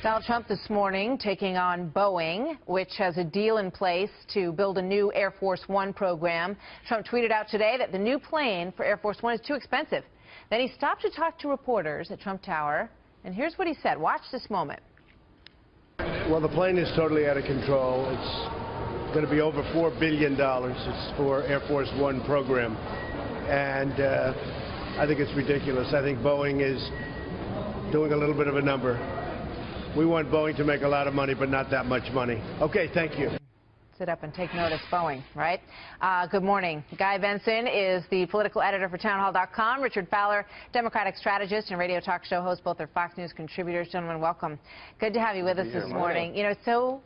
Donald Trump this morning taking on Boeing, which has a deal in place to build a new Air Force One program. Trump tweeted out today that the new plane for Air Force One is too expensive. Then he stopped to talk to reporters at Trump Tower, and here's what he said. Watch this moment. Well, the plane is totally out of control. It's going to be over $4 billion. It's for Air Force One program. And I think it's ridiculous. I think Boeing is doing a little bit of a number. We want Boeing to make a lot of money, but not that much money. Okay, thank you. Sit up and take notice, Boeing, right? Good morning. Guy Benson is the political editor for townhall.com. Richard Fowler, Democratic strategist and radio talk show host, both are Fox News contributors. Gentlemen, welcome. Good to have you with us this morning. You know, it's so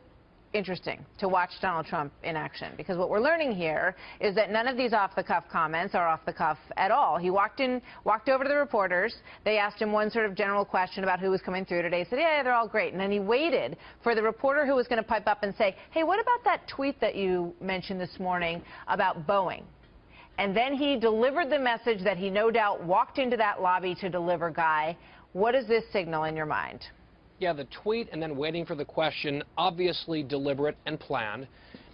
interesting to watch Donald Trump in action, because what we're learning here is that none of these off-the-cuff comments are off-the-cuff at all. He walked over to the reporters. They asked him one sort of general question about who was coming through today. He said, yeah, they're all great. And then he waited for the reporter who was going to pipe up and say, hey, what about that tweet that you mentioned this morning about Boeing? And then he delivered the message that he no doubt walked into that lobby to deliver. Guy, what does this signal in your mind? Yeah, the tweet and then waiting for the question, obviously deliberate and planned.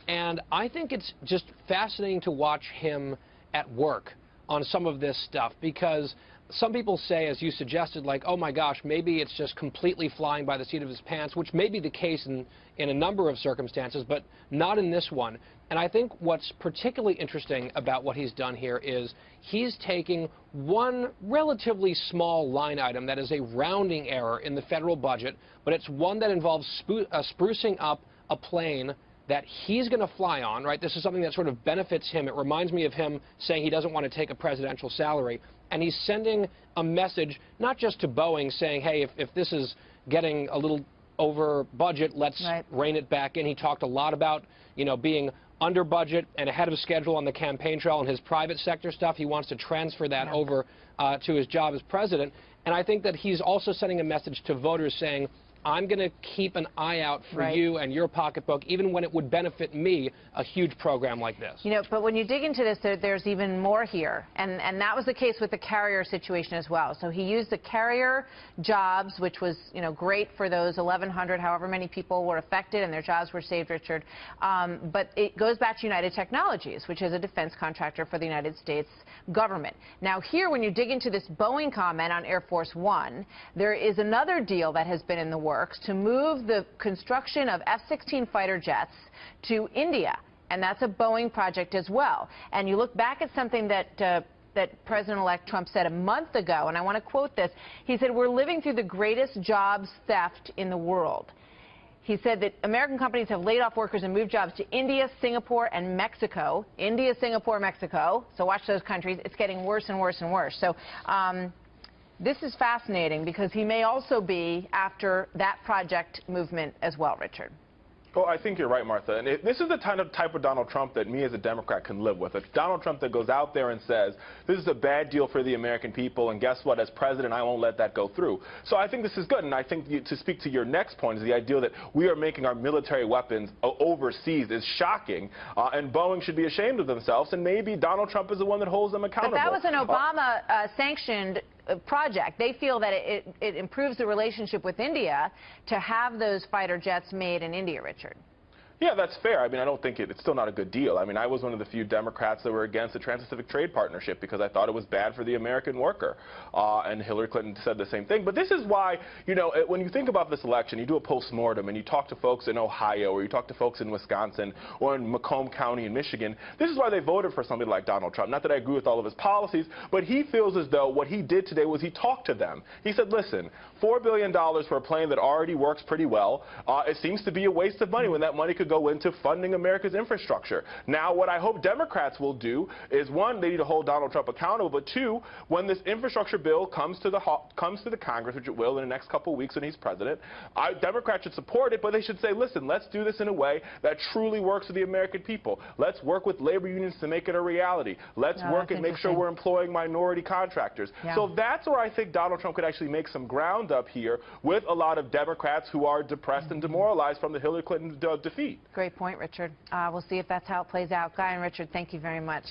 And I think it's just fascinating to watch him at work on some of this stuff, because some people say, as you suggested, like, oh my gosh, maybe it's just completely flying by the seat of his pants, which may be the case in a number of circumstances, but not in this one. And I think what's particularly interesting about what he's done here is he's taking one relatively small line item that is a rounding error in the federal budget, but it's one that involves sprucing up a plane that he's going to fly on, right? This is something that sort of benefits him. It reminds me of him saying he doesn't want to take a presidential salary. And he's sending a message, not just to Boeing, saying, hey, if this is getting a little over budget, let's rein it back in. He talked a lot about, you know, being under budget and ahead of schedule on the campaign trail and his private sector stuff. He wants to transfer that over to his job as president. And I think that he's also sending a message to voters saying, I'm going to keep an eye out for you and your pocketbook, even when it would benefit me, a huge program like this. You know, but when you dig into this, there's even more here. And that was the case with the carrier situation as well. So he used the carrier jobs, which was, you know, great for those 1,100, however many people were affected, and their jobs were saved, Richard. But it goes back to United Technologies, which is a defense contractor for the United States government. Now here, when you dig into this Boeing comment on Air Force One, there is another deal that has been in the works to move the construction of F-16 fighter jets to India, and that's a Boeing project as well. And you look back at something that President-elect Trump said a month ago, and I want to quote this. He said, we're living through the greatest jobs theft in the world. He said that American companies have laid off workers and moved jobs to India, Singapore, and Mexico. India, Singapore, Mexico. So watch those countries. It's getting worse and worse and worse. So this is fascinating, because he may also be after that project movement as well, Richard. Well, I think you're right, Martha. And this is the type of Donald Trump that me as a Democrat can live with. It's Donald Trump that goes out there and says, this is a bad deal for the American people, and guess what? As president, I won't let that go through. So I think this is good. And I think to speak to your next point is the idea that we are making our military weapons overseas is shocking, and Boeing should be ashamed of themselves, and maybe Donald Trump is the one that holds them accountable. But that was an Obama-sanctioned project. They feel that it improves the relationship with India to have those fighter jets made in India, Richard. Yeah, that's fair. I mean, I don't think it's still not a good deal. I mean, I was one of the few Democrats that were against the Trans-Pacific Trade Partnership because I thought it was bad for the American worker. And Hillary Clinton said the same thing. But this is why, you know, when you think about this election, you do a post-mortem and you talk to folks in Ohio or you talk to folks in Wisconsin or in Macomb County in Michigan. This is why they voted for somebody like Donald Trump. Not that I agree with all of his policies, but he feels as though what he did today was he talked to them. He said, listen, $4 billion for a plane that already works pretty well. It seems to be a waste of money when that money could go into funding America's infrastructure. Now, what I hope Democrats will do is, one, they need to hold Donald Trump accountable, but two, when this infrastructure bill comes to the Congress, which it will in the next couple of weeks when he's president, Democrats should support it, but they should say, listen, let's do this in a way that truly works for the American people. Let's work with labor unions to make it a reality. Let's work and make sure we're employing minority contractors. So that's where I think Donald Trump could actually make some ground up here with a lot of Democrats who are depressed and demoralized from the Hillary Clinton defeat. Great point, Richard. We'll see if that's how it plays out. Guy and Richard, thank you very much.